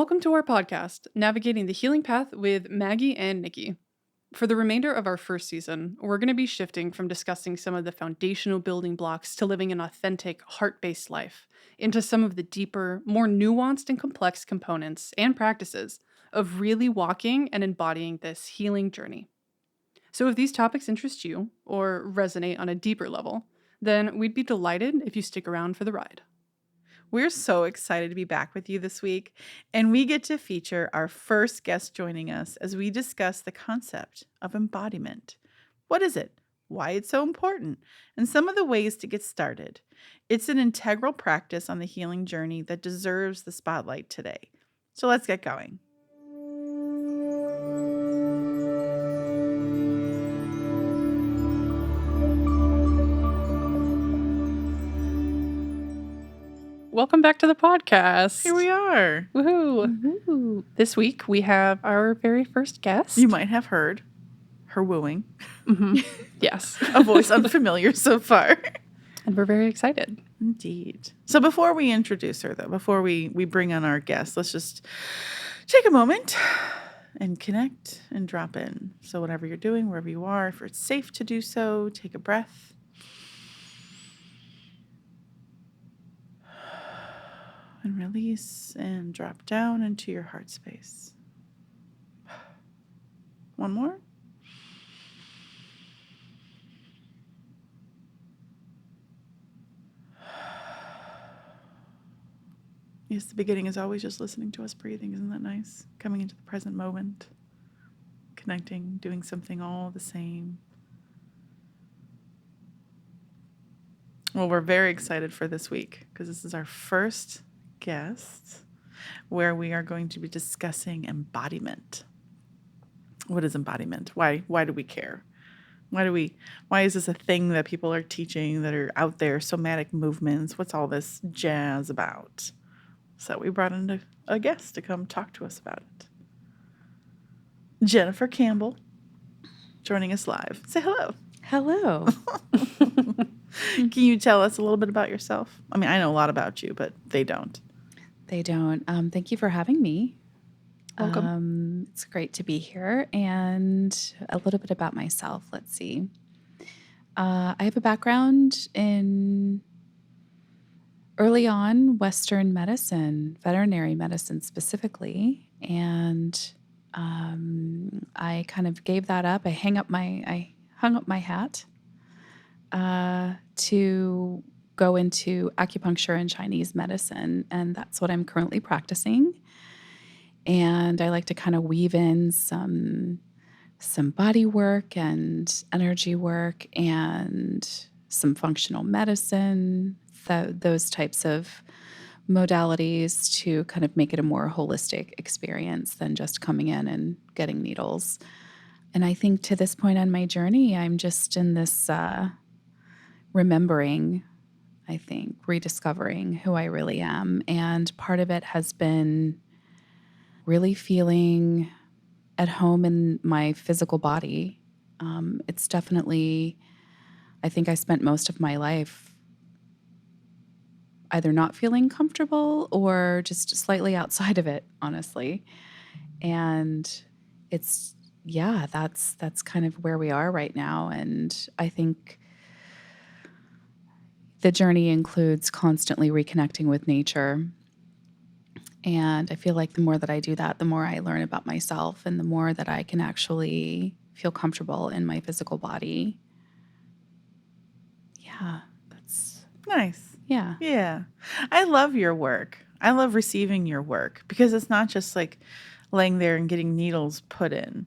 Welcome to our podcast, Navigating the Healing Path with Maggie and Nikki. For the remainder of our first season, we're going to be shifting from discussing some of the foundational building blocks to living an authentic, heart-based life into some of the deeper, more nuanced and complex components and practices of really walking and embodying this healing journey. So if these topics interest you or resonate on a deeper level, then we'd be delighted if you stick around for the ride. We're so excited to be back with you this week, and we get to feature our first guest joining us as we discuss the concept of embodiment. What is it? Why it's so important? And some of the ways to get started. It's an integral practice on the healing journey that deserves the spotlight today. So let's get going. Welcome back to the podcast. Here we are. Woohoo. Woo-hoo. This week we have our very first guest. You might have heard her wooing. Yes. A voice unfamiliar so far. And we're very excited. Indeed. So before we introduce her, though, before we bring on our guest, let's just take a moment and connect and drop in. So whatever you're doing, wherever you are, if it's safe to do so, take a breath. And release and drop down into your heart space. One more. Yes, the beginning is always just listening to us breathing. Isn't that nice? Coming into the present moment, connecting, doing something all the same. Well, we're very excited for this week because this is our first guest where we are going to be discussing embodiment. What is embodiment? Why do we care? Why is this a thing that people are teaching that are out there, somatic movements? What's all this jazz about? So we brought in a guest to come talk to us about it. Jennifer Campbell joining us live. Say hello. Hello. Can you tell us a little bit about yourself? I mean, I know a lot about you, but they don't. They don't. Thank you for having me. Welcome. It's great to be here. And a little bit about myself. Let's see. I have a background in early on Western medicine, veterinary medicine specifically. And I kind of gave that up. I hung up my hat to go into acupuncture and Chinese medicine, and that's what I'm currently practicing. And I like to kind of weave in some body work and energy work and some functional medicine, those types of modalities to kind of make it a more holistic experience than just coming in and getting needles. And I think to this point on my journey, I'm just in this remembering, I think, rediscovering who I really am. And part of it has been really feeling at home in my physical body. It's definitely, I think I spent most of my life either not feeling comfortable or just slightly outside of it, honestly. And it's, yeah, that's kind of where we are right now. And I think the journey includes constantly reconnecting with nature. And I feel like the more that I do that, the more I learn about myself and the more that I can actually feel comfortable in my physical body. Yeah, that's Nice. Yeah. Yeah. I love your work. I love receiving your work because it's not just like laying there and getting needles put in.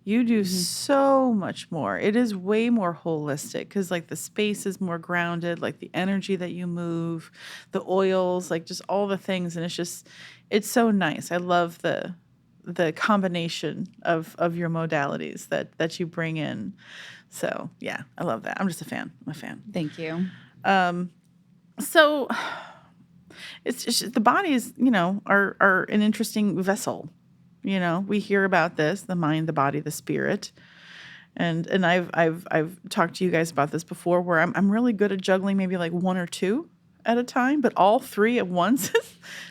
You do so much more. It is way more holistic because like the space is more grounded, like the energy that you move, the oils, like just all the things. And it's so nice. I love the combination of your modalities that you bring in. So yeah, I love that. I'm just a fan. I'm a fan. Thank you. So it's just, the body is, are an interesting vessel. We hear about this, the mind, the body, the spirit. And I've talked to you guys about this before where I'm really good at juggling maybe like one or two at a time, but all three at once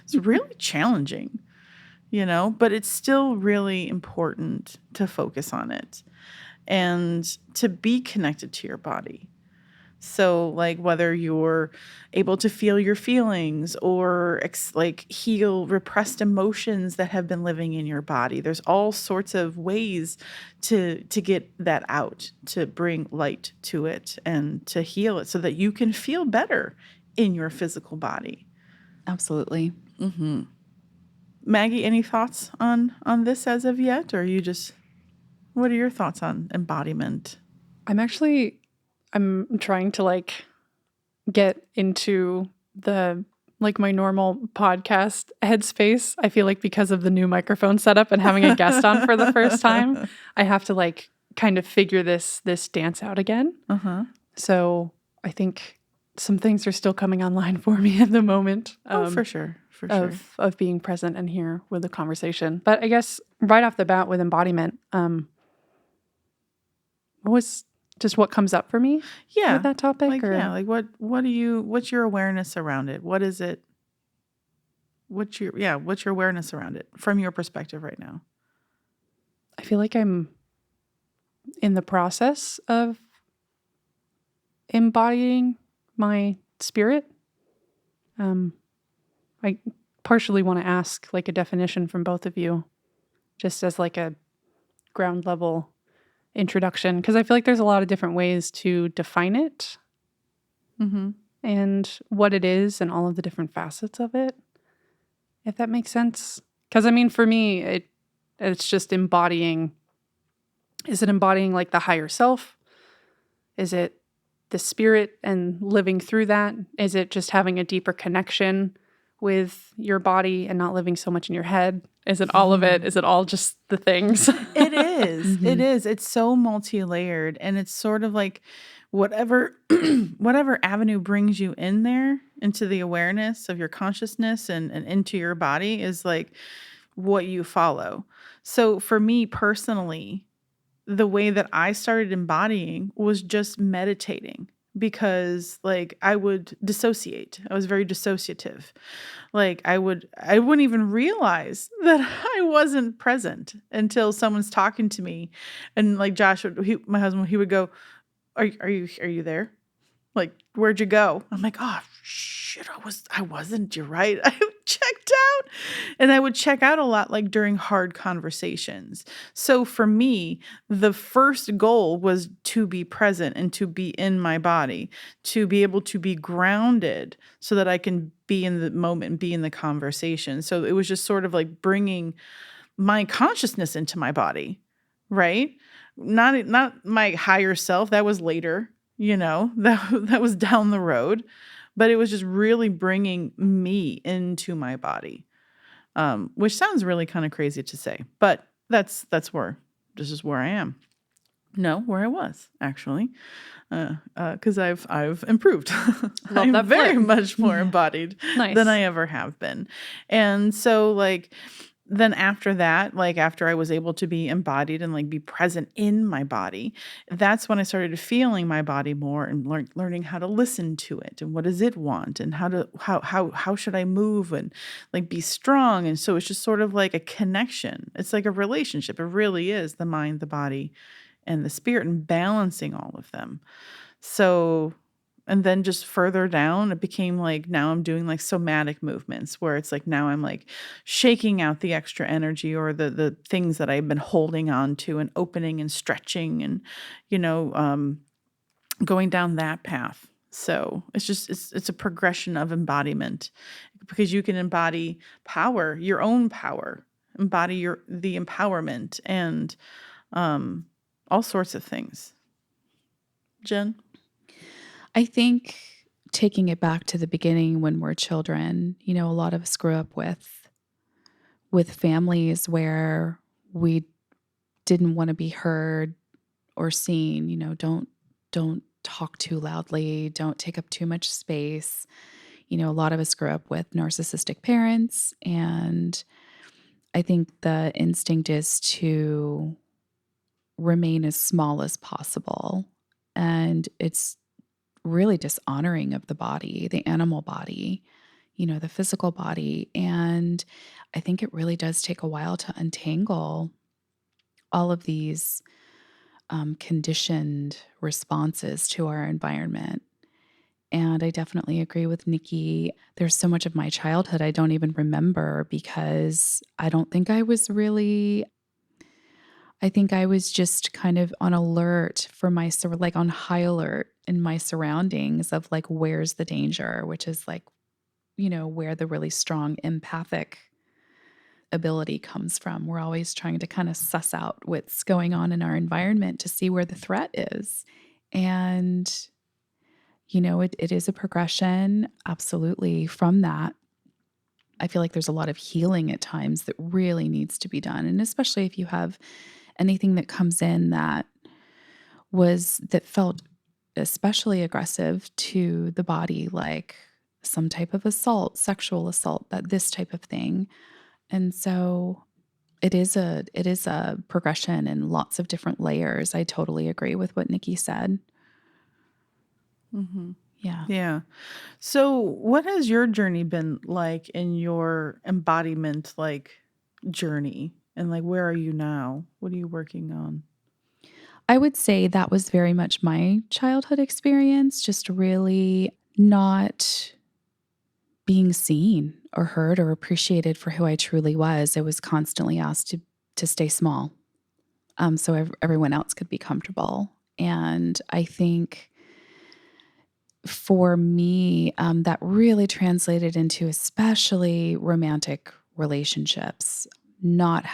is really challenging. but it's still really important to focus on it and to be connected to your body. So, like, whether you're able to feel your feelings or heal repressed emotions that have been living in your body, there's all sorts of ways to get that out, to bring light to it and to heal it so that you can feel better in your physical body. Absolutely. Maggie, any thoughts on this as of yet, or what are your thoughts on embodiment? I'm trying to get into the my normal podcast headspace. I feel like because of the new microphone setup and having a guest on for the first time, I have to kind of figure this dance out again. So I think some things are still coming online for me at the moment. For sure. Of being present and here with the conversation. But I guess right off the bat with embodiment, what comes up for me with that topic? What's your awareness around it? What is it? What's your awareness around it from your perspective right now? I feel like I'm in the process of embodying my spirit. I partially want to ask a definition from both of you, just as a ground level introduction, because I feel like there's a lot of different ways to define it and what it is and all of the different facets of it, if that makes sense. Because I mean, for me, it's just embodying. Is it embodying the higher self? Is it the spirit and living through that? Is it just having a deeper connection with your body and not living so much in your head? Is it all of it? Is it all just the things? It is. It is. It's so multi-layered, and it's sort of like whatever avenue brings you in there into the awareness of your consciousness and into your body is what you follow. So for me personally, the way that I started embodying was just meditating, because I would dissociate. I was very dissociative. I wouldn't even realize that I wasn't present until someone's talking to me, and Josh, my husband, he would go, "Are you there? Where'd you go?" I'm like, "Oh shit, I wasn't. You're right. I checked out." And I would check out a lot during hard conversations. So for me, the first goal was to be present and to be in my body, to be able to be grounded so that I can be in the moment and be in the conversation. So it was just sort of bringing my consciousness into my body, right? Not my higher self. That was later. That was down the road, but it was just really bringing me into my body, which sounds really kind of crazy to say, but this is where I am. No, where I was actually, because I've improved. I'm that very flip. much more embodied than I ever have been, and so then after that, after I was able to be embodied and be present in my body, that's when I started feeling my body more and learning how to listen to it and what does it want and how should I move and be strong. And so it's just sort of like a connection. It's like a relationship. It really is the mind, the body, and the spirit, and balancing all of them. So, and then just further down, it became now I'm doing somatic movements where it's now I'm shaking out the extra energy or the things that I've been holding on to and opening and stretching and, going down that path. So it's a progression of embodiment, because you can embody power, your own power, embody the empowerment and all sorts of things. Jen? I think taking it back to the beginning when we're children, a lot of us grew up with families where we didn't want to be heard or seen. Don't talk too loudly, don't take up too much space. A lot of us grew up with narcissistic parents, and I think the instinct is to remain as small as possible. And it's really dishonoring of the body, the animal body. the physical body. And I think it really does take a while to untangle all of these conditioned responses to our environment. And I definitely agree with Nikki. There's so much of my childhood I don't even remember because I don't think I was really, I think I was just kind of on alert for like on high alert in my surroundings of like, where's the danger, which is like, where the really strong empathic ability comes from. We're always trying to kind of suss out what's going on in our environment to see where the threat is. And, it is a progression, absolutely, from that. I feel like there's a lot of healing at times that really needs to be done. And especially if you have anything that comes in that felt especially aggressive to the body, like some type of assault, sexual assault, this type of thing. And so it is a progression in lots of different layers. I totally agree with what Nikki said. Mm-hmm. Yeah. Yeah. So, what has your journey been like in your embodiment journey? And where are you now? What are you working on? I would say that was very much my childhood experience, just really not being seen or heard or appreciated for who I truly was. I was constantly asked to stay small, so everyone else could be comfortable. And I think for me, that really translated into especially romantic relationships, not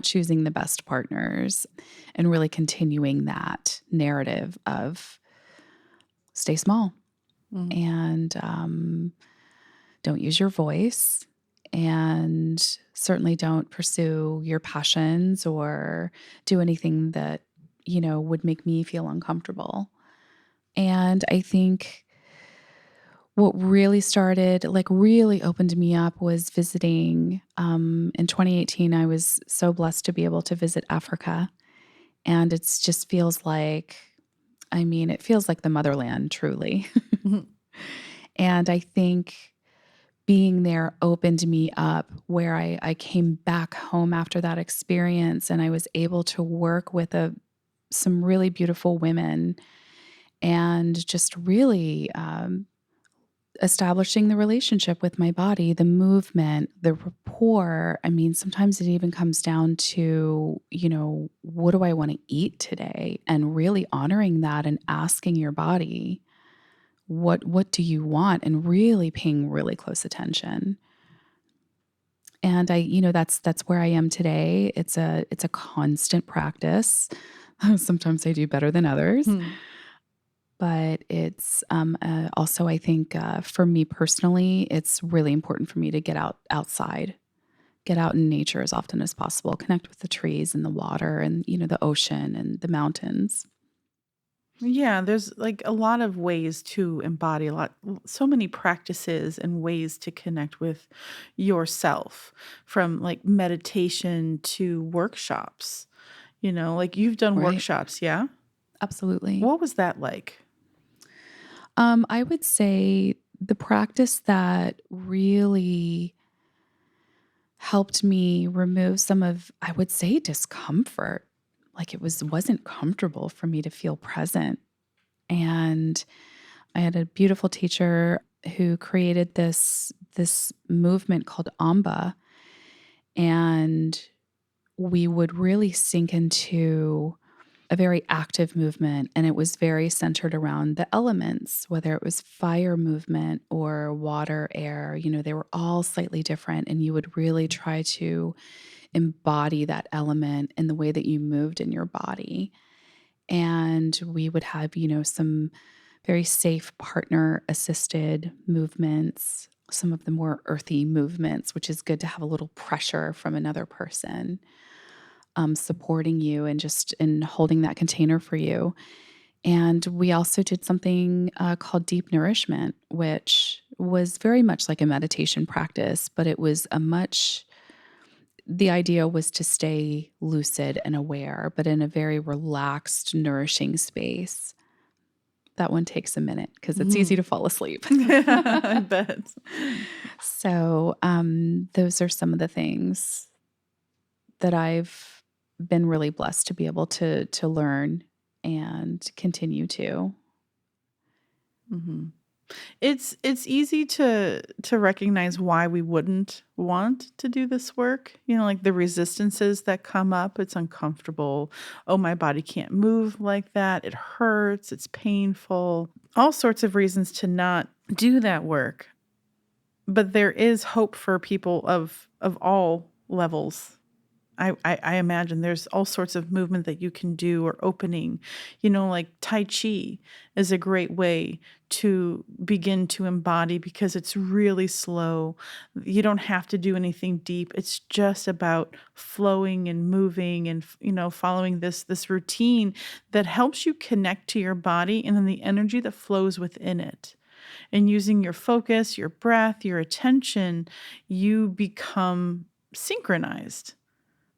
choosing the best partners, and really continuing that narrative of stay small Mm-hmm. and don't use your voice, and certainly don't pursue your passions or do anything that, would make me feel uncomfortable. And I think what really opened me up was visiting. In 2018, I was so blessed to be able to visit Africa. And it's just feels like, it feels like the motherland, truly. And I think being there opened me up where I came back home after that experience, and I was able to work with some really beautiful women and just really establishing the relationship with my body, the movement, the rapport. Sometimes it even comes down to, what do I want to eat today? And really honoring that and asking your body, what do you want? And really paying really close attention. And that's where I am today. It's a constant practice. Sometimes I do better than others. But it's also, I think, for me personally, it's really important for me to outside, get out in nature as often as possible, connect with the trees and the water and, the ocean and the mountains. Yeah, there's a lot of ways to embody so many practices and ways to connect with yourself, from meditation to workshops. You've done Right. workshops, yeah? Absolutely. What was that like? I would say the practice that really helped me remove some of, I would say, discomfort. Like wasn't comfortable for me to feel present. And I had a beautiful teacher who created this movement called Amba, and we would really sink into a very active movement, and it was very centered around the elements, whether it was fire movement or water, air. They were all slightly different, and you would really try to embody that element in the way that you moved in your body. And we would have, some very safe partner assisted movements, some of the more earthy movements, which is good to have a little pressure from another person supporting you and just in holding that container for you. And we also did something called deep nourishment, which was very much like a meditation practice, but the idea was to stay lucid and aware, but in a very relaxed, nourishing space. That one takes a minute because it's easy to fall asleep. I bet. So those are some of the things that I've been really blessed to be able to learn and continue to. Mm-hmm. It's easy to recognize why we wouldn't want to do this work. Like the resistances that come up. It's uncomfortable. Oh, my body can't move like that. It hurts. It's painful. All sorts of reasons to not do that work. But there is hope for people of all levels. I imagine there's all sorts of movement that you can do or opening, like Tai Chi is a great way to begin to embody because it's really slow. You don't have to do anything deep. It's just about flowing and moving and, following this routine that helps you connect to your body and then the energy that flows within it. And using your focus, your breath, your attention, you become synchronized,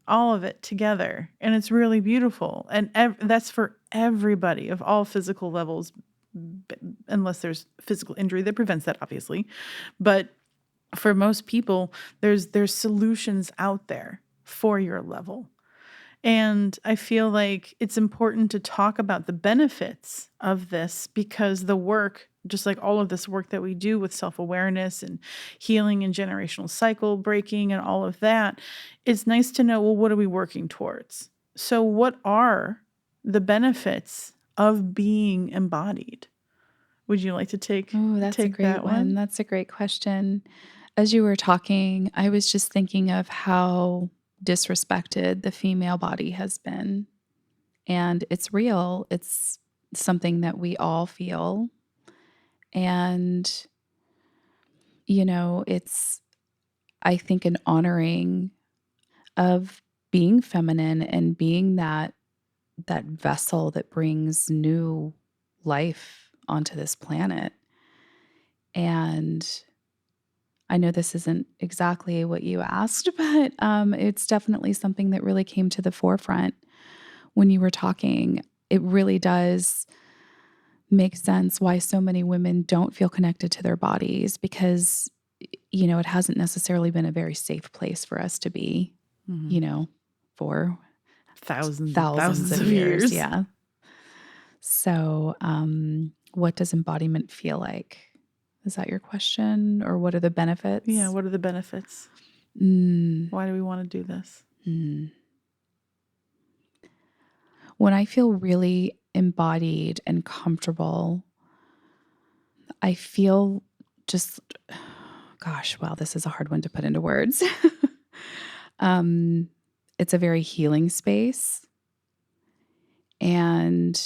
all of it together. And it's really beautiful. And that's for everybody of all physical levels, unless there's physical injury that prevents that, obviously. But for most people, there's solutions out there for your level. And I feel like it's important to talk about the benefits of this because the work, just like all of this work that we do with self-awareness and healing and generational cycle breaking and all of that, it's nice to know, well, what are we working towards? So what are the benefits of being embodied? Would you like to take That's a great that one? That's a great question. As you were talking, I was just thinking of how disrespected the female body has been. And it's real. It's something that we all feel. And, it's, I think, an honoring of being feminine and being that vessel that brings new life onto this planet. And I know this isn't exactly what you asked, but it's definitely something that really came to the forefront when you were talking. It really does make sense why so many women don't feel connected to their bodies because, it hasn't necessarily been a very safe place for us to be, for thousands of years. Yeah. So, what does embodiment feel like? Is that your question? Or what are the benefits? Yeah, what are the benefits? Mm. Why do we want to do this? When I feel really embodied and comfortable, I feel just, gosh, wow, this is a hard one to put into words. It's a very healing space. And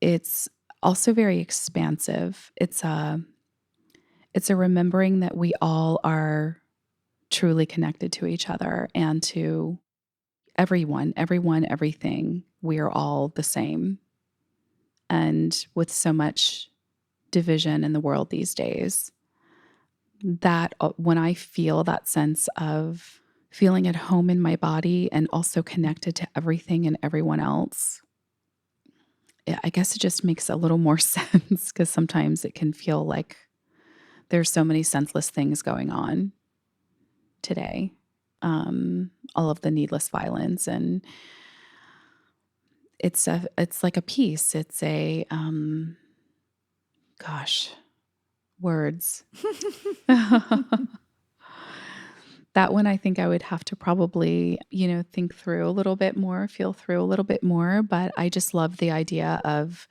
it's also very expansive. It's a remembering that we all are truly connected to each other and to everyone, everything. We are all the same. And with so much division in the world these days, that when I feel that sense of feeling at home in my body and also connected to everything and everyone else, I guess it just makes a little more sense because sometimes it can feel like there's so many senseless things going on today. All of the needless violence, and it's like a piece. It's a gosh, words. That one I think I would have to probably, think through a little bit more, feel through a little bit more. But I just love the idea of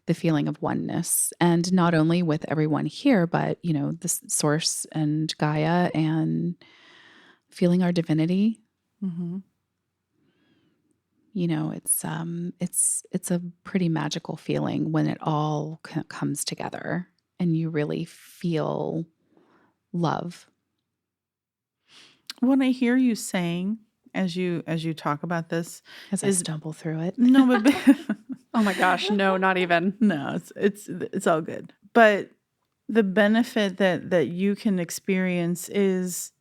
the feeling of oneness, and not only with everyone here, but, the source and Gaia, and feeling our divinity. Mm-hmm. It's a pretty magical feeling when it all comes together and you really feel love. What I hear you saying as you talk about this As I stumble through it. no, but Oh my gosh, no, not even. no, it's all good. But the benefit that you can experience is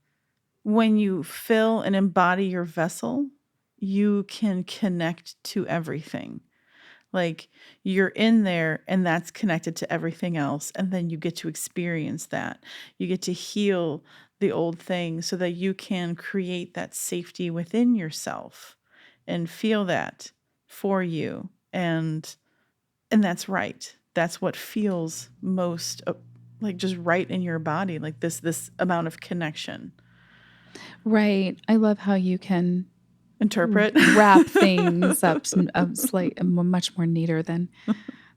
when you fill and embody your vessel, you can connect to everything. Like you're in there and that's connected to everything else. And then you get to experience that. You get to heal the old thing so that you can create that safety within yourself and feel that for you. And that's right. That's what feels most like just right in your body, like this amount of connection. Right. I love how you can Interpret. wrap things up much more neater than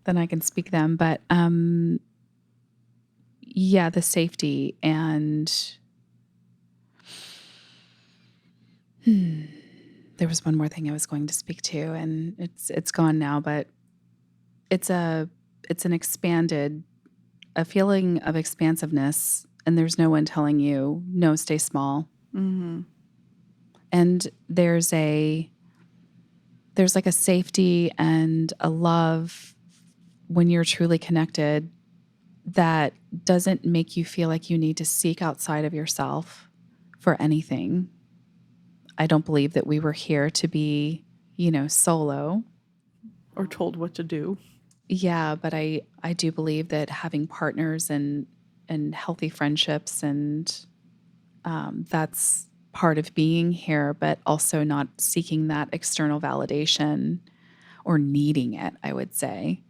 I can speak them. But yeah, the safety and there was one more thing I was going to speak to, and it's gone now, but it's an expanded a feeling of expansiveness, and there's no one telling you no, stay small. Mm-hmm. And there's like a safety and a love when you're truly connected that doesn't make you feel like you need to seek outside of yourself for anything. I don't believe that we were here to be, solo. Or told what to do. Yeah, but I do believe that having partners and healthy friendships and that's part of being here, but also not seeking that external validation or needing it, I would say,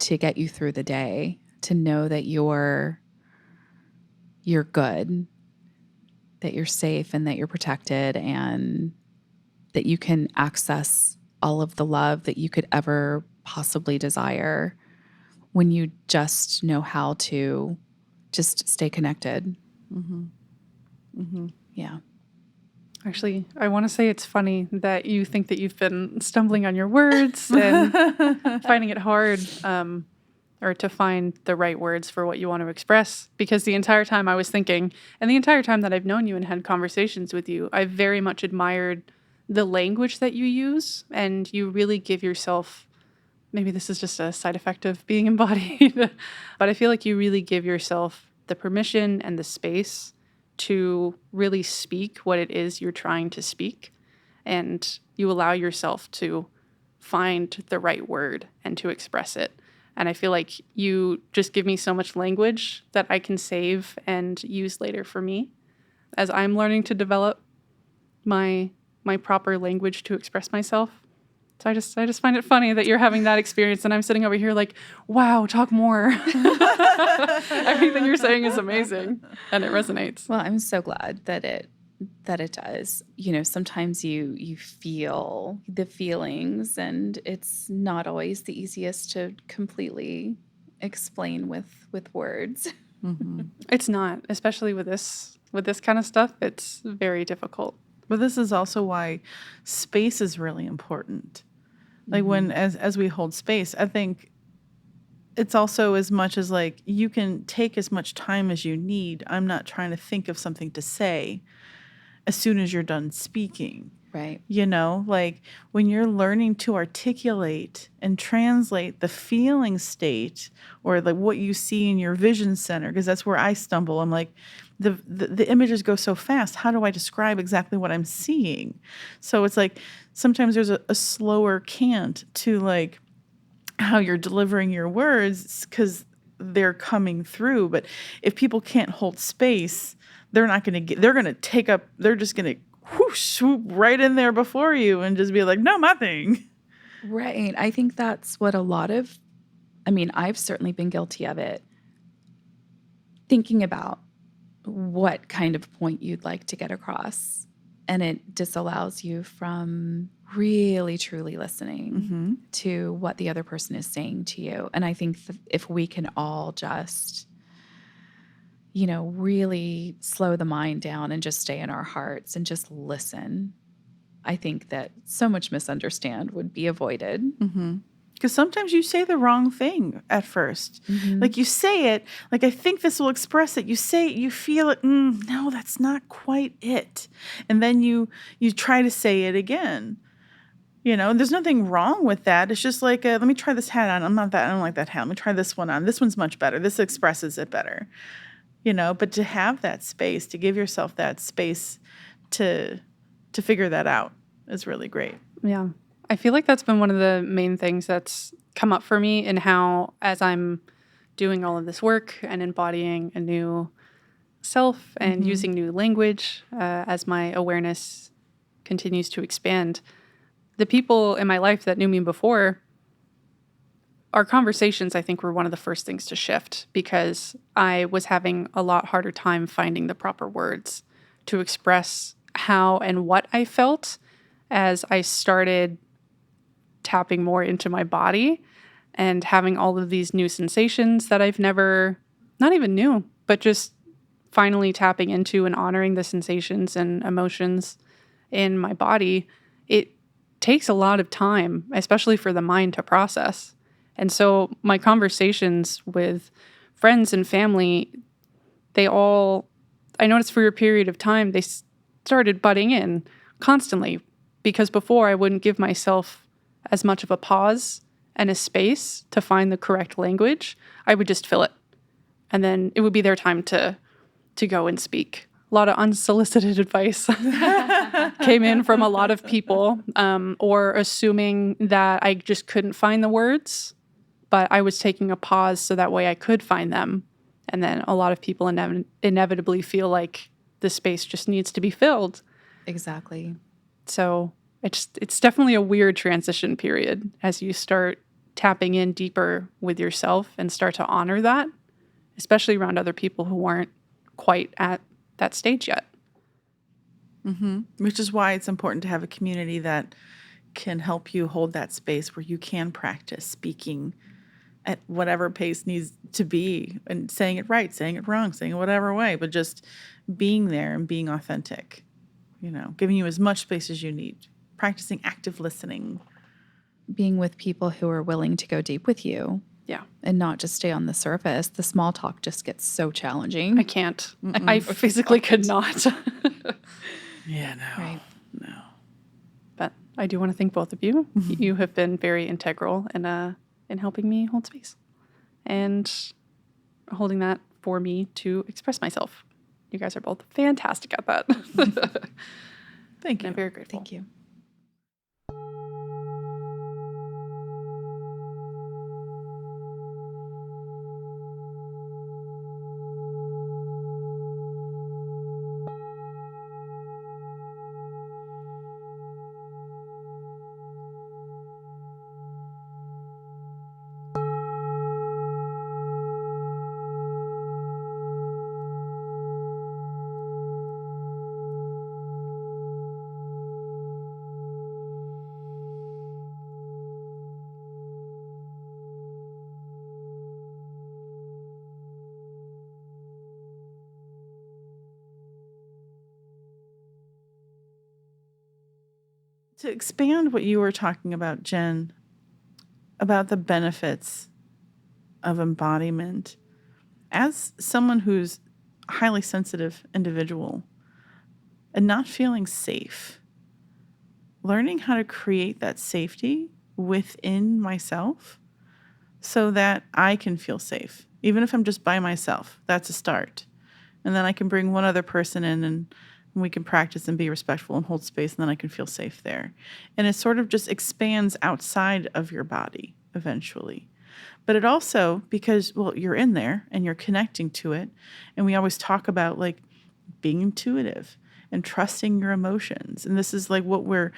to get you through the day, to know that you're good, that you're safe and that you're protected and that you can access all of the love that you could ever possibly desire when you just know how to just stay connected. Mm-hmm. Mm-hmm. Yeah. Actually, I want to say it's funny that you think that you've been stumbling on your words and finding it hard or to find the right words for what you want to express. Because the entire time I was thinking, and the entire time that I've known you and had conversations with you, I've very much admired the language that you use, and you really give yourself, maybe this is just a side effect of being embodied, but I feel like you really give yourself the permission and the space to really speak what it is you're trying to speak. And you allow yourself to find the right word and to express it. And I feel like you just give me so much language that I can save and use later for me as I'm learning to develop my proper language to express myself. So I just find it funny that you're having that experience and I'm sitting over here like, wow, talk more. Everything you're saying is amazing and it resonates. Well, I'm so glad that it does. Sometimes you feel the feelings and it's not always the easiest to completely explain with words. Mm-hmm. It's not, especially with this kind of stuff. It's very difficult. But this is also why space is really important. Like when, as we hold space, I think it's also as much as like, you can take as much time as you need. I'm not trying to think of something to say as soon as you're done speaking. Right. Like when you're learning to articulate and translate the feeling state or like what you see in your vision center, because that's where I stumble. I'm like, the images go so fast. How do I describe exactly what I'm seeing? So it's like sometimes there's a slower cant to like how you're delivering your words because they're coming through. But if people can't hold space, they're going to swoop right in there before you and just be like, no, my thing. Right. I think that's what I've certainly been guilty of it. Thinking about what kind of point you'd like to get across. And it disallows you from really, truly listening to what the other person is saying to you. And I think that if we can all just, really slow the mind down and just stay in our hearts and just listen, I think that so much misunderstand would be avoided. Mm-hmm. Because sometimes you say the wrong thing at first. Mm-hmm. Like you say it, like I think this will express it. You say it, you feel it. No, that's not quite it. And then you try to say it again. And there's nothing wrong with that. It's just like, let me try this hat on. I don't like that hat. Let me try this one on. This one's much better. This expresses it better. But to have that space, to give yourself that space to figure that out is really great. Yeah. I feel like that's been one of the main things that's come up for me in how, as I'm doing all of this work and embodying a new self and using new language, as my awareness continues to expand, the people in my life that knew me before, our conversations, I think, were one of the first things to shift because I was having a lot harder time finding the proper words to express how and what I felt as I started tapping more into my body and having all of these new sensations that I've never, not even knew, but just finally tapping into and honoring the sensations and emotions in my body. It takes a lot of time, especially for the mind to process. And so my conversations with friends and family, they all, I noticed for a period of time, they started butting in constantly because before I wouldn't give myself as much of a pause and a space to find the correct language. I would just fill it. And then it would be their time to go and speak. A lot of unsolicited advice came in from a lot of people, or assuming that I just couldn't find the words, but I was taking a pause so that way I could find them. And then a lot of people inevitably feel like the space just needs to be filled. Exactly. So it's definitely a weird transition period as you start tapping in deeper with yourself and start to honor that, especially around other people who aren't quite at that stage yet. Which is why it's important to have a community that can help you hold that space where you can practice speaking at whatever pace needs to be and saying it right, saying it wrong, saying it whatever way, but just being there and being authentic, giving you as much space as you need, practicing active listening. Being with people who are willing to go deep with you. Yeah. And not just stay on the surface. The small talk just gets so challenging. I can't. I physically could not. Yeah, no. Right. No. But I do want to thank both of you. You have been very integral in helping me hold space and holding that for me to express myself. You guys are both fantastic at that. Thank And you. I'm very grateful. Thank you. To expand what you were talking about, Jen, about the benefits of embodiment, as someone who's a highly sensitive individual and not feeling safe, learning how to create that safety within myself so that I can feel safe, even if I'm just by myself, that's a start. And then I can bring one other person in and we can practice and be respectful and hold space, and then I can feel safe there. And it sort of just expands outside of your body eventually. But it also, because, well, you're in there and you're connecting to it, and we always talk about like being intuitive and trusting your emotions. And this is like what we're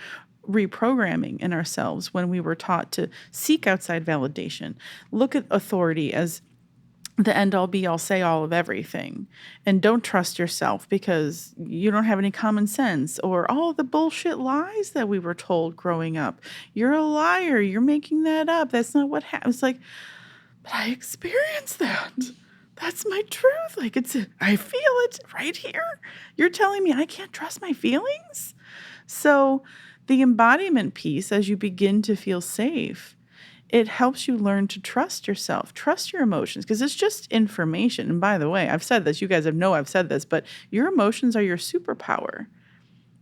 reprogramming in ourselves when we were taught to seek outside validation, look at authority as the end all be all say all of everything, and don't trust yourself because you don't have any common sense, or all the bullshit lies that we were told growing up. You're a liar. You're making that up. That's not what happened. It's like, but I experienced that. That's my truth. Like I feel it right here. You're telling me I can't trust my feelings? So the embodiment piece, as you begin to feel safe, it helps you learn to trust yourself, trust your emotions, because it's just information. And by the way, I've said this, you guys know I've said this, but your emotions are your superpower.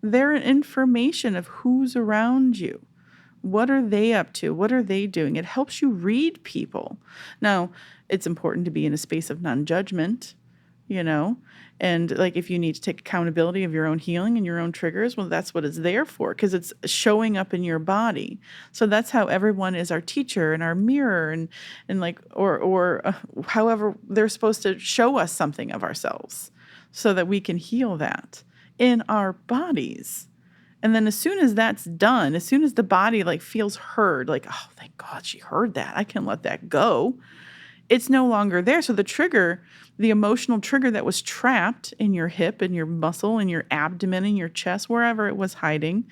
They're an information of who's around you. What are they up to? What are they doing? It helps you read people. Now, it's important to be in a space of non-judgment. you know? And like if you need to take accountability of your own healing and your own triggers, well, that's what it's there for, because it's showing up in your body. So that's how everyone is our teacher and our mirror, and like however they're supposed to show us something of ourselves so that we can heal that in our bodies. And then as soon as that's done, as soon as the body like feels heard, like, oh, thank God she heard that, I can let that go. It's no longer there. So the trigger, the emotional trigger that was trapped in your hip, in your muscle, in your abdomen, in your chest, wherever it was hiding,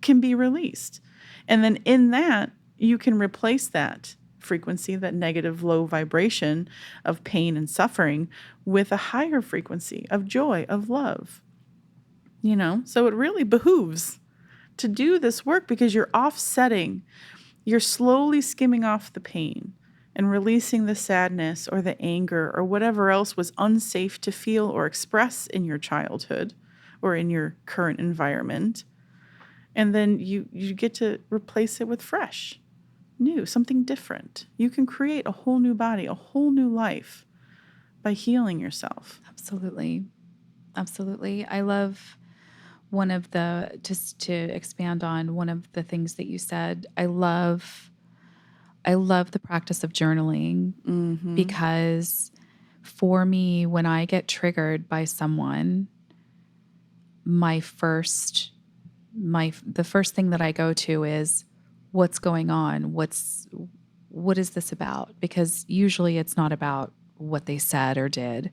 can be released. And then in that, you can replace that frequency, that negative low vibration of pain and suffering, with a higher frequency of joy, of love. You know, so it really behooves to do this work, because you're offsetting, you're slowly skimming off the pain and releasing the sadness or the anger or whatever else was unsafe to feel or express in your childhood or in your current environment. And then you get to replace it with fresh, new, something different. You can create a whole new body, a whole new life by healing yourself. Absolutely. Absolutely. I love just to expand on one of the things that you said, I love the practice of journaling, because for me, when I get triggered by someone, the first thing that I go to is, what's going on? What is this about? Because usually it's not about what they said or did.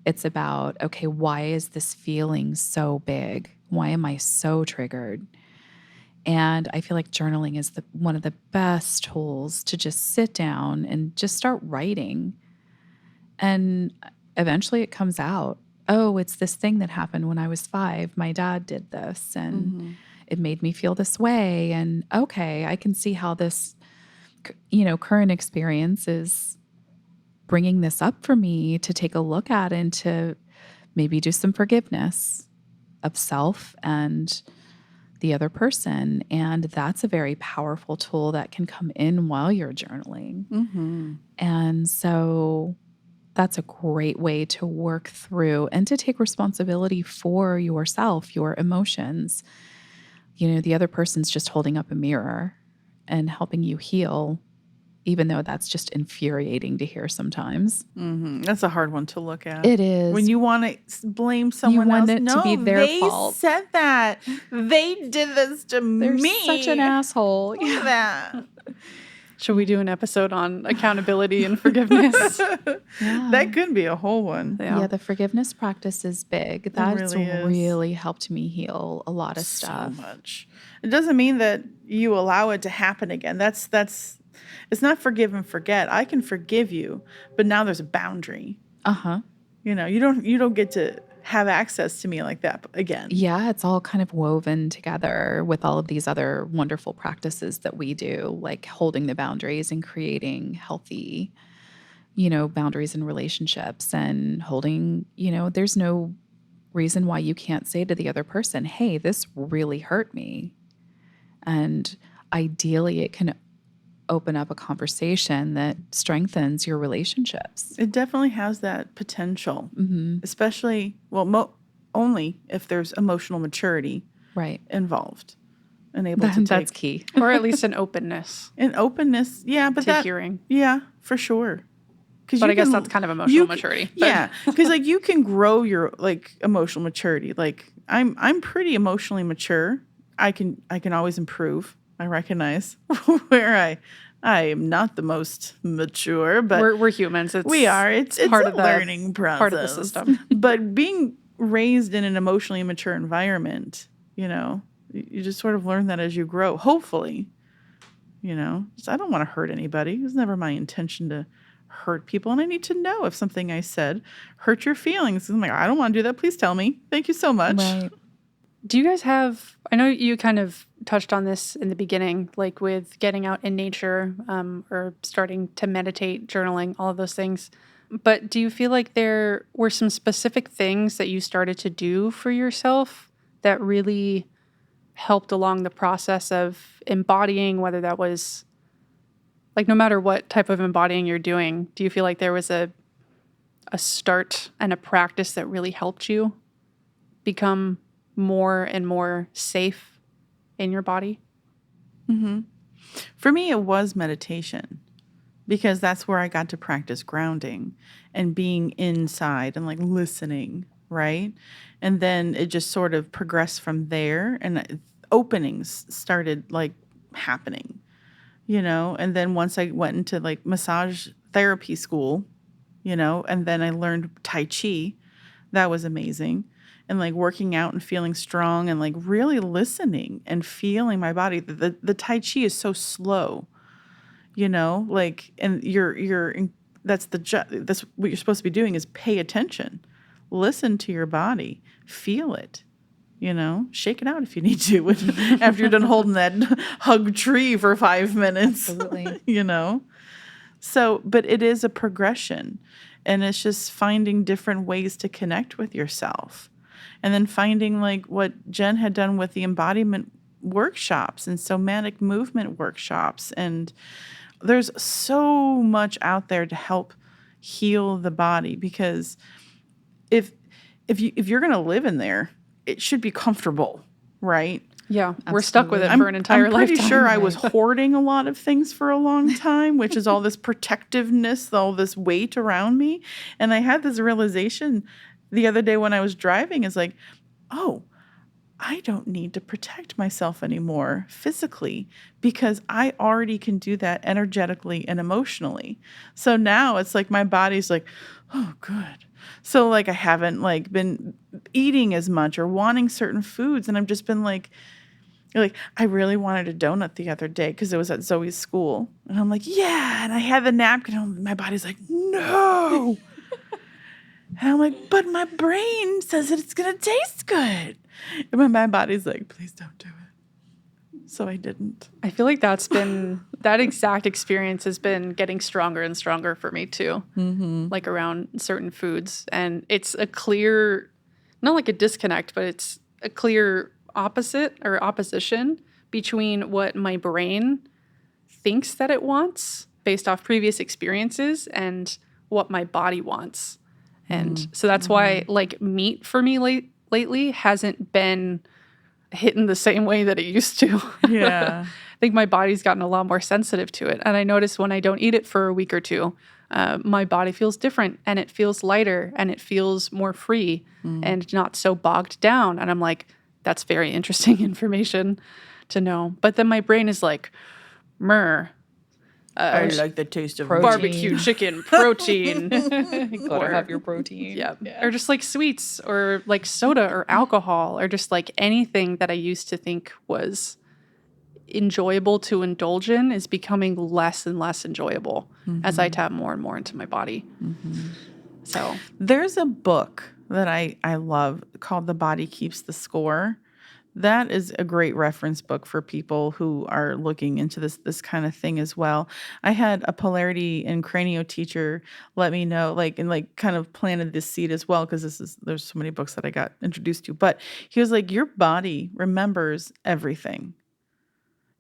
It's about, okay, why is this feeling so big? Why am I so triggered? And I feel like journaling is one of the best tools to just sit down and just start writing. And eventually it comes out. Oh, it's this thing that happened when I was 5. My dad did this, and it made me feel this way. And okay, I can see how this, current experience is bringing this up for me to take a look at, and to maybe do some forgiveness of self and the other person. And that's a very powerful tool that can come in while you're journaling. And so that's a great way to work through and to take responsibility for yourself, your emotions. The other person's just holding up a mirror and helping you heal, even though that's just infuriating to hear sometimes. That's a hard one to look at. It is. When you want to blame someone want else. it to be their fault. They said that. They did this to They're me. such an asshole. Look at that. Should we do an episode on accountability and forgiveness? Yeah. That could be a whole one. Yeah, the forgiveness practice is big. That's really is. really helped me heal a lot of stuff. So much. It doesn't mean that you allow it to happen again. That's it's not forgive and forget. I can forgive you, but now there's a boundary. You don't get to have access to me like that again. Yeah, it's all kind of woven together with all of these other wonderful practices that we do, like holding the boundaries and creating healthy, boundaries in relationships, and holding, there's no reason why you can't say to the other person, hey, this really hurt me. And ideally it can open up a conversation that strengthens your relationships. It definitely has that potential, especially, only if there's emotional maturity involved and able to That's key. Or at least an openness. An openness, yeah, but to hearing. Yeah, for sure. But I guess that's kind of emotional maturity. But. Yeah, because like you can grow your like emotional maturity. Like I'm pretty emotionally mature. I can always improve. I recognize where I am not the most mature, but we're humans. We are. It's part a of the learning process. Part of the system. But being raised in an emotionally immature environment, you just sort of learn that as you grow. Hopefully, I don't want to hurt anybody. It was never my intention to hurt people, and I need to know if something I said hurt your feelings. I'm like, I don't want to do that. Please tell me. Thank you so much. Right. Do you guys have, I know you kind of touched on this in the beginning, like with getting out in nature or starting to meditate, journaling, all of those things. But do you feel like there were some specific things that you started to do for yourself that really helped along the process of embodying, whether that was, like no matter what type of embodying you're doing, do you feel like there was a a start and a practice that really helped you become more and more safe in your body? For me, it was meditation because that's where I got to practice grounding and being inside and like listening, right? And then it just sort of progressed from there, and openings started like happening, And then once I went into like massage therapy school, and then I learned Tai Chi. That was amazing. And like working out and feeling strong and like really listening and feeling my body. The Tai Chi is so slow, like, and that's that's what you're supposed to be doing is pay attention, listen to your body, feel it, shake it out if you need to after you're done holding that hug tree for 5 minutes. Absolutely. So, but it is a progression, and it's just finding different ways to connect with yourself. And then finding like what Jen had done with the embodiment workshops and somatic movement workshops. And there's so much out there to help heal the body, because if you're going to live in there, it should be comfortable, right? Yeah, we're stuck with it for an entire I'm pretty lifetime. sure I was hoarding a lot of things for a long time, which is all this protectiveness, all this weight around me. And I had this realization the other day when I was driving, is like, oh, I don't need to protect myself anymore physically, because I already can do that energetically and emotionally. So now it's like my body's like, oh, good. So like I haven't like been eating as much or wanting certain foods, and I've just been like I really wanted a donut the other day because it was at Zoe's school, and I'm like, yeah, and I had the napkin, and my body's like, no. And I'm like, but my brain says that it's going to taste good. And my body's like, please don't do it. So I didn't. I feel like that exact experience has been getting stronger and stronger for me too. Like around certain foods. And it's a clear, not like a disconnect, but it's a clear opposite or opposition between what my brain thinks that it wants based off previous experiences and what my body wants. And so that's why like meat for me lately hasn't been hitting the same way that it used to. Yeah. I think my body's gotten a lot more sensitive to it. And I notice when I don't eat it for a week or two, my body feels different, and it feels lighter, and it feels more free and not so bogged down. And I'm like, that's very interesting information to know. But then my brain is like, I like the taste of protein. barbecue chicken, protein. Gotta have your protein. Yeah. Or just like sweets or like soda or alcohol or just like anything that I used to think was enjoyable to indulge in is becoming less and less enjoyable as I tap more and more into my body. So there's a book that I love called The Body Keeps the Score. That is a great reference book for people who are looking into this kind of thing as well. I had a polarity and cranio teacher let me know, and kind of planted this seed as well, because there's so many books that I got introduced to. But he was like, your body remembers everything.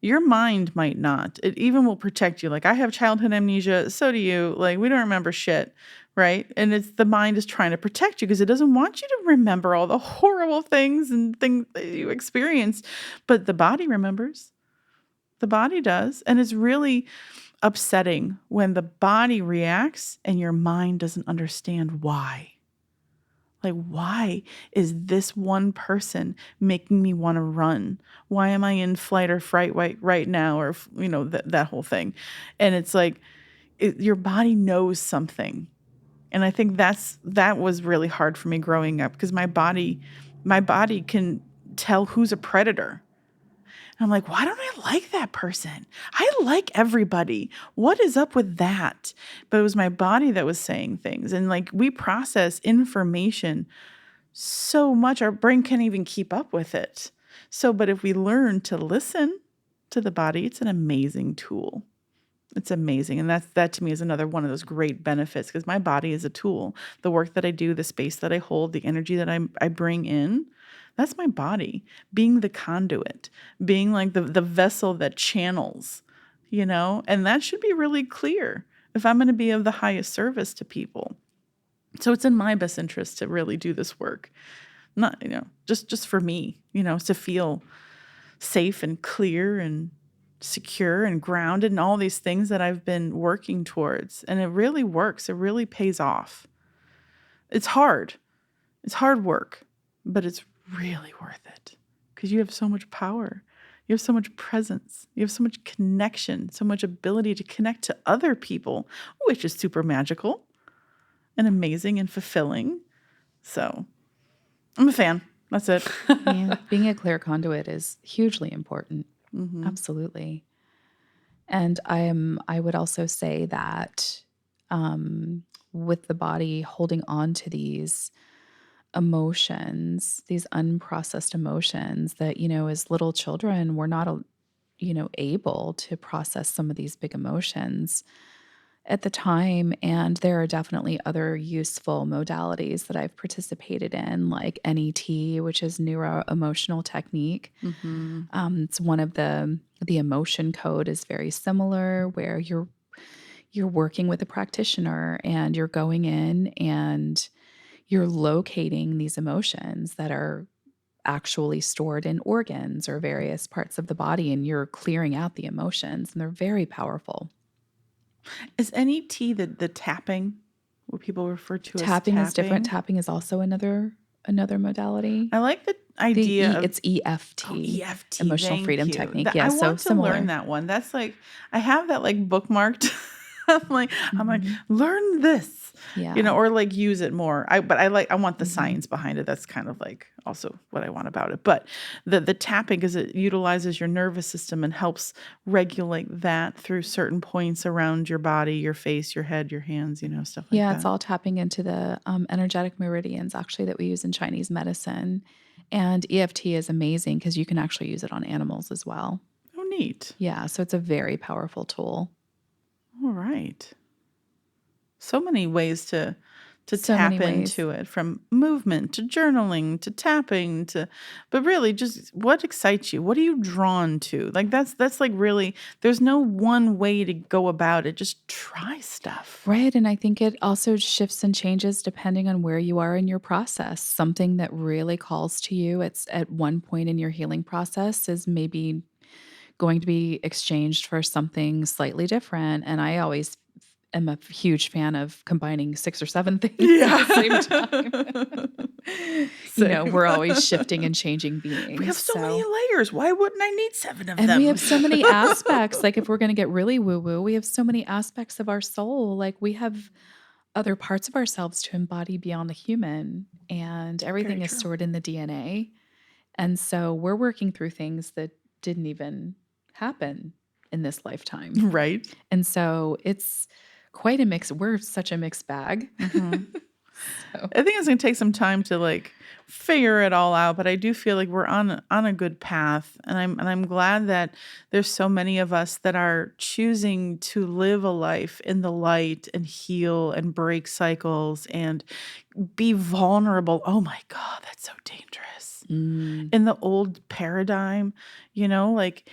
Your mind might not. It even will protect you. Like, I have childhood amnesia, so do you. Like, we don't remember shit, right? And it's the mind is trying to protect you because it doesn't want you to remember all the horrible things and things that you experienced. But the body remembers. The body does. And it's really upsetting when the body reacts and your mind doesn't understand why. Like, why is this one person making me want to run? Why am I in flight or fright right now? Or, that whole thing. And it's like, your body knows something. And I think that was really hard for me growing up, because my body can tell who's a predator. And I'm like, why don't I like that person? I like everybody. What is up with that? But it was my body that was saying things. And like, we process information so much, our brain can't even keep up with it. So, but if we learn to listen to the body, it's an amazing tool. It's amazing. And that to me is another one of those great benefits, because my body is a tool. The work that I do, the space that I hold, the energy that I bring in, that's my body being the conduit, being like the vessel that channels, and that should be really clear if I'm going to be of the highest service to people. So it's in my best interest to really do this work. Not, just for me, to feel safe and clear and secure and grounded and all these things that I've been working towards. And it really works. It really pays off. It's hard. It's hard work, but it's really worth it because you have so much power. You have so much presence. You have so much connection, so much ability to connect to other people, which is super magical and amazing and fulfilling. So I'm a fan. That's it. Yeah, being a clear conduit is hugely important. Mm-hmm. Absolutely. And I would also say that with the body holding on to these emotions, these unprocessed emotions that, as little children, we're not, able to process some of these big emotions at the time. And there are definitely other useful modalities that I've participated in, like NET, which is neuro emotional technique. Mm-hmm. It's one of the emotion code is very similar, where you're working with a practitioner and you're going in and you're locating these emotions that are actually stored in organs or various parts of the body, and you're clearing out the emotions, and they're very powerful. Is NET the tapping, what people refer to as Tapping tapping? is different. Tapping is also another modality. I like the idea of It's EFT, EFT, emotional thank freedom you. technique. That, Yeah, I so want to similar. learn that one. That's like, I have that like bookmarked. I'm like, learn this, Yeah. or like use it more. I want the science behind it. That's kind of like also what I want about it. But the tapping, because it utilizes your nervous system and helps regulate that through certain points around your body, your face, your head, your hands, stuff like that. Yeah, it's all tapping into the energetic meridians actually that we use in Chinese medicine. And EFT is amazing because you can actually use it on animals as well. Oh, neat. Yeah, so it's a very powerful tool. All right. So many ways to So tap many ways. into it, from movement to journaling to tapping but really just what excites you? What are you drawn to? Like that's like really, there's no one way to go about it. Just try stuff. Right. And I think it also shifts and changes depending on where you are in your process. Something that really calls to you, it's at one point in your healing process, is maybe going to be exchanged for something slightly different. And I always am a huge fan of combining 6 or 7 things at the same time. We're always shifting and changing beings. We have so many layers. Why wouldn't I need 7 of and them? we have so many aspects. Like if we're going to get really woo-woo, we have so many aspects of our soul. Like we have other parts of ourselves to embody beyond the human, and everything is stored in the DNA. And so we're working through things that didn't even happen in this lifetime. Right. And so it's quite a mix. We're such a mixed bag. So. I think it's going to take some time to like figure it all out, but I do feel like we're on a good path, and I'm glad that there's so many of us that are choosing to live a life in the light and heal and break cycles and be vulnerable. Oh my God, that's so dangerous. In the old paradigm, like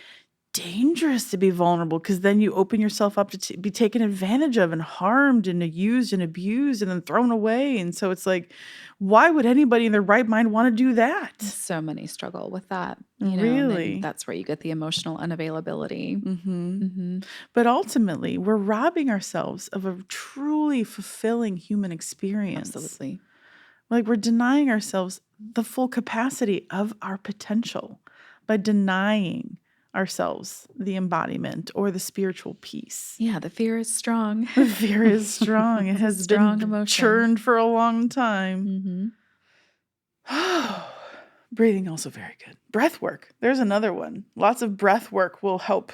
dangerous to be vulnerable, because then you open yourself up to be taken advantage of and harmed and used and abused and then thrown away. And so it's like, why would anybody in their right mind want to do that? So many struggle with that. Really? And that's where you get the emotional unavailability. But ultimately, we're robbing ourselves of a truly fulfilling human experience. Absolutely. Like we're denying ourselves the full capacity of our potential by denying ourselves the embodiment or the spiritual peace. Yeah, the fear is strong. The fear is strong. It has been emotion. churned for a long time. Breathing also very good. Breath work. There's another one. Lots of breath work will help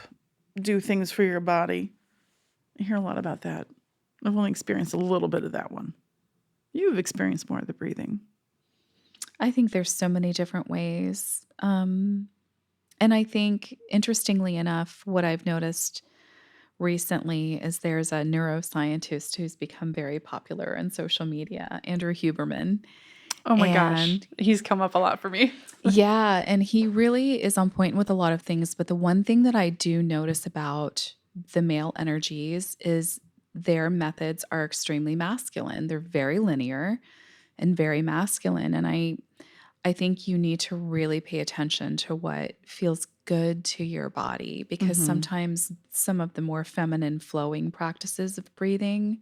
do things for your body. I hear a lot about that. I've only experienced a little bit of that one. You've experienced more of the breathing. I think there's so many different ways. And I think, interestingly enough, what I've noticed recently is there's a neuroscientist who's become very popular in social media, Andrew Huberman. Oh my gosh. He's come up a lot for me. Yeah. And he really is on point with a lot of things. But the one thing that I do notice about the male energies is their methods are extremely masculine. They're very linear and very masculine. And I think you need to really pay attention to what feels good to your body, because Mm-hmm. sometimes some of the more feminine flowing practices of breathing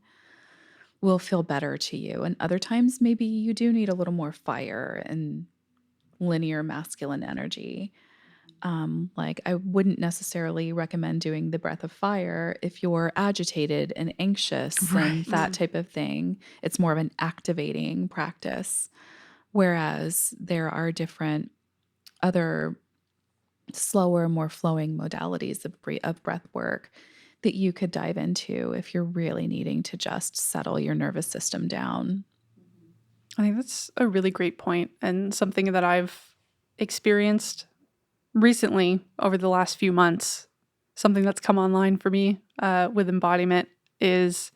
will feel better to you. And other times, maybe you do need a little more fire and linear masculine energy. Like, I wouldn't necessarily recommend doing the breath of fire if you're agitated and anxious and Right. that type of thing. It's more of an activating practice. Whereas there are different other slower, more flowing modalities of breath work that you could dive into if you're really needing to just settle your nervous system down. I think that's a really great point and something that I've experienced recently over the last few months. Something that's come online for me with embodiment is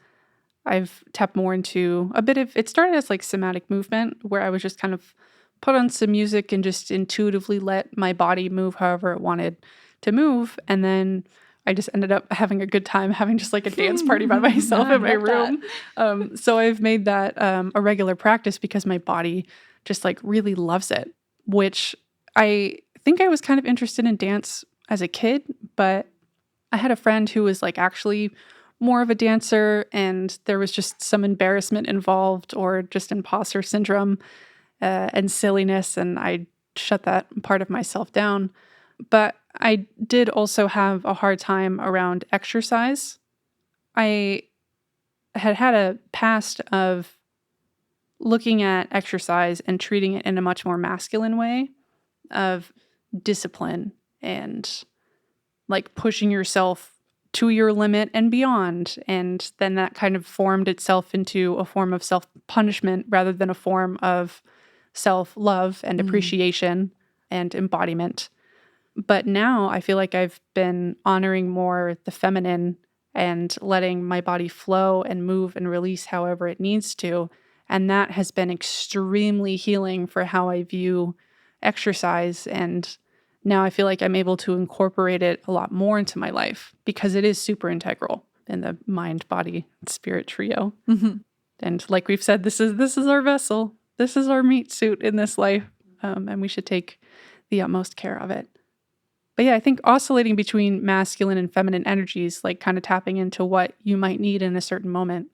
I've tapped more into a bit of it. Started as like somatic movement, where I was just kind of put on some music and just intuitively let my body move however it wanted to move. And then I just ended up having a good time having just like a dance party by myself I in my love that. room. So I've made that a regular practice because my body just like really loves it, which I think I was kind of interested in dance as a kid, but I had a friend who was like actually more of a dancer, and there was just some embarrassment involved or just imposter syndrome and silliness, and I shut that part of myself down. But I did also have a hard time around exercise. I had a past of looking at exercise and treating it in a much more masculine way of discipline and like pushing yourself to your limit and beyond. And then that kind of formed itself into a form of self punishment rather than a form of self love and Mm. appreciation and embodiment. But now I feel like I've been honoring more the feminine and letting my body flow and move and release however it needs to. And that has been extremely healing for how I view exercise. And now I feel like I'm able to incorporate it a lot more into my life because it is super integral in the mind, body, spirit trio. Mm-hmm. And like we've said, this is our vessel. This is our meat suit in this life. And we should take the utmost care of it. But yeah, I think oscillating between masculine and feminine energies, like kind of tapping into what you might need in a certain moment,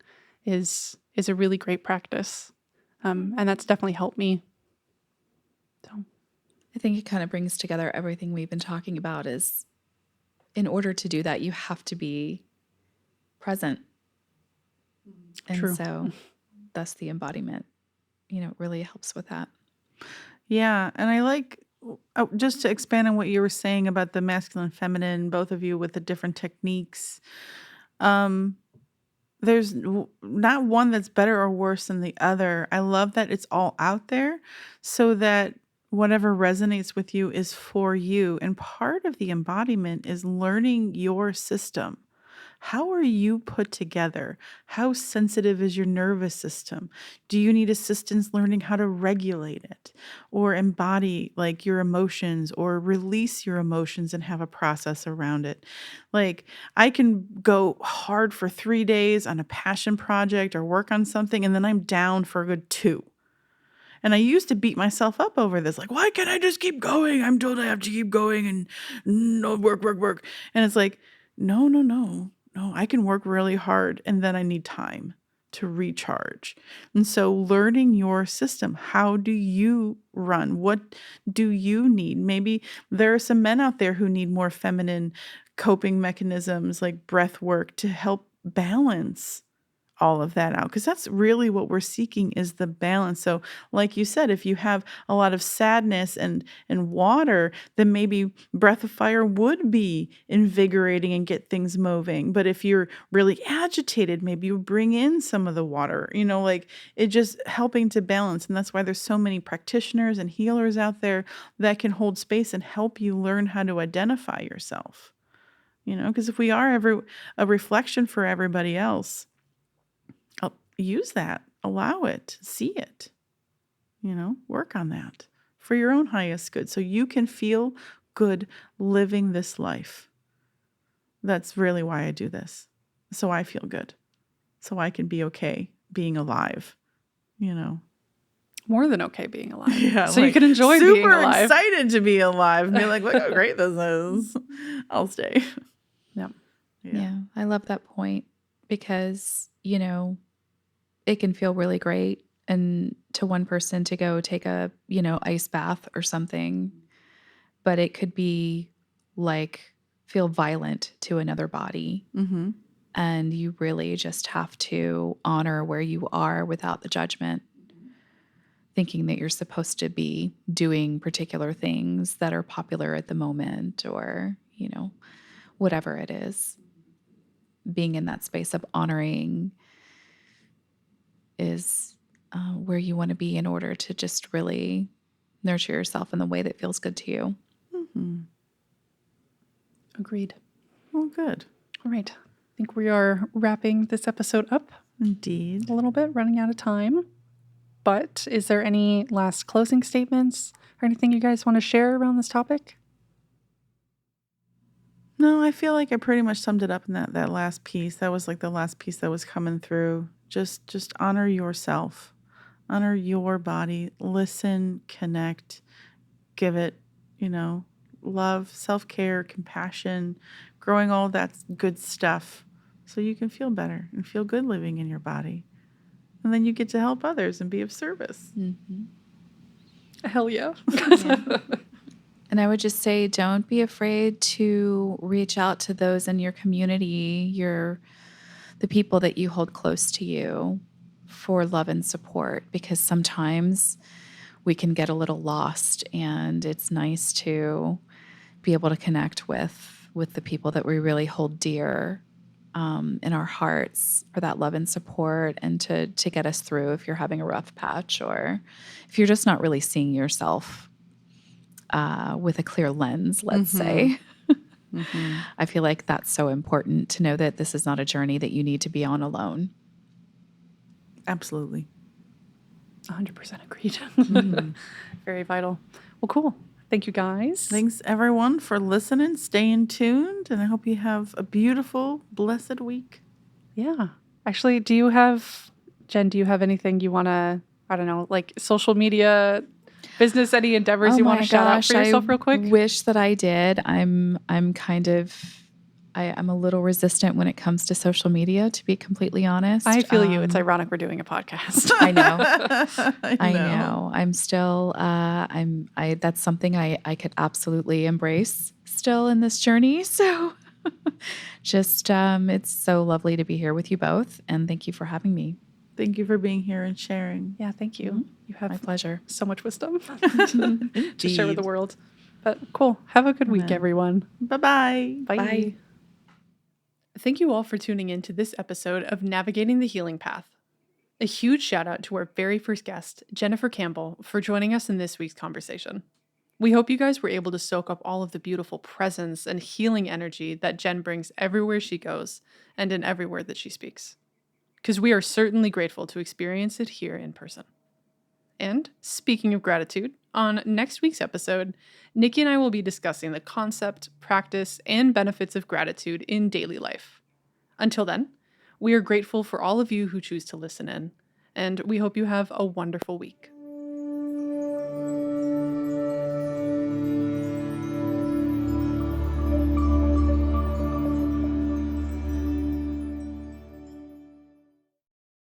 is a really great practice, and that's definitely helped me. So I think it kind of brings together everything we've been talking about. Is in order to do that, you have to be present. And true. so thus the embodiment, really helps with that. Yeah, and I like just to expand on what you were saying about the masculine and feminine, both of you with the different techniques. Um, there's not one that's better or worse than the other. I love that it's all out there so that whatever resonates with you is for you. And part of the embodiment is learning your system. How are you put together? How sensitive is your nervous system? Do you need assistance learning how to regulate it or embody like your emotions or release your emotions and have a process around it? Like I can go hard for 3 days on a passion project or work on something and then I'm down for a good 2. And I used to beat myself up over this. Like, why can't I just keep going? I'm told I have to keep going and no work, work, work. And it's like, no, no, no, no. I can work really hard and then I need time to recharge. And so learning your system, how do you run? What do you need? Maybe there are some men out there who need more feminine coping mechanisms like breath work to help balance all of that out, because that's really what we're seeking is the balance. So like you said, if you have a lot of sadness and water, then maybe breath of fire would be invigorating and get things moving. But if you're really agitated, maybe you bring in some of the water, like it just helping to balance. And that's why there's so many practitioners and healers out there that can hold space and help you learn how to identify yourself. Because if we are a reflection for everybody else, use that, allow it, see it, work on that for your own highest good so you can feel good living this life. That's really why I do this. So I feel good. so I can be okay being alive, you know. More than okay being alive. Yeah, so you can enjoy being super alive. excited to be alive and be like, look how great this is. I'll stay. Yeah. Yeah, I love that point because, it can feel really great and to one person to go take a, ice bath or something, but it could be like feel violent to another body. Mm-hmm. And you really just have to honor where you are without the judgment, thinking that you're supposed to be doing particular things that are popular at the moment or, whatever it is. Being in that space of honoring is where you want to be in order to just really nurture yourself in the way that feels good to you. Mm-hmm. Agreed. Well, good. All right. I think we are wrapping this episode up Indeed. a little bit, running out of time. But is there any last closing statements or anything you guys want to share around this topic? No, I feel like I pretty much summed it up in that last piece. That was like the last piece that was coming through. Just honor yourself. Honor your body. Listen, connect, give it, love, self-care, compassion, growing all that good stuff so you can feel better and feel good living in your body. And then you get to help others and be of service. Mm-hmm. Hell yeah. Yeah. And I would just say, don't be afraid to reach out to those in your community, the people that you hold close to you for love and support, because sometimes we can get a little lost and it's nice to be able to connect with the people that we really hold dear in our hearts for that love and support and to get us through if you're having a rough patch or if you're just not really seeing yourself with a clear lens, let's say. Mm-hmm. I feel like that's so important to know that this is not a journey that you need to be on alone. Absolutely. 100% agreed. Mm-hmm. Very vital. Well, cool. Thank you, guys. Thanks, everyone, for listening, staying tuned, and I hope you have a beautiful, blessed week. Yeah. Actually, do you have anything you want to, I don't know, like social media, business, any endeavors you want to shout out for yourself real quick? I wish that I did. I'm kind of, I'm a little resistant when it comes to social media, to be completely honest. I feel you. It's ironic we're doing a podcast. I know. I know. I'm still, that's something I could absolutely embrace still in this journey. So just, it's so lovely to be here with you both. And thank you for having me. Thank you for being here and sharing. Yeah, thank you. Mm-hmm. You have My pleasure. so much wisdom to share with the world. But cool. Have a good week, everyone. Bye-bye. Bye. Bye. Thank you all for tuning in to this episode of Navigating the Healing Path. A huge shout out to our very first guest, Jennifer Campbell, for joining us in this week's conversation. We hope you guys were able to soak up all of the beautiful presence and healing energy that Jen brings everywhere she goes and in every word that she speaks. Because we are certainly grateful to experience it here in person. And speaking of gratitude, on next week's episode, Nikki and I will be discussing the concept, practice, and benefits of gratitude in daily life. Until then, we are grateful for all of you who choose to listen in, and we hope you have a wonderful week.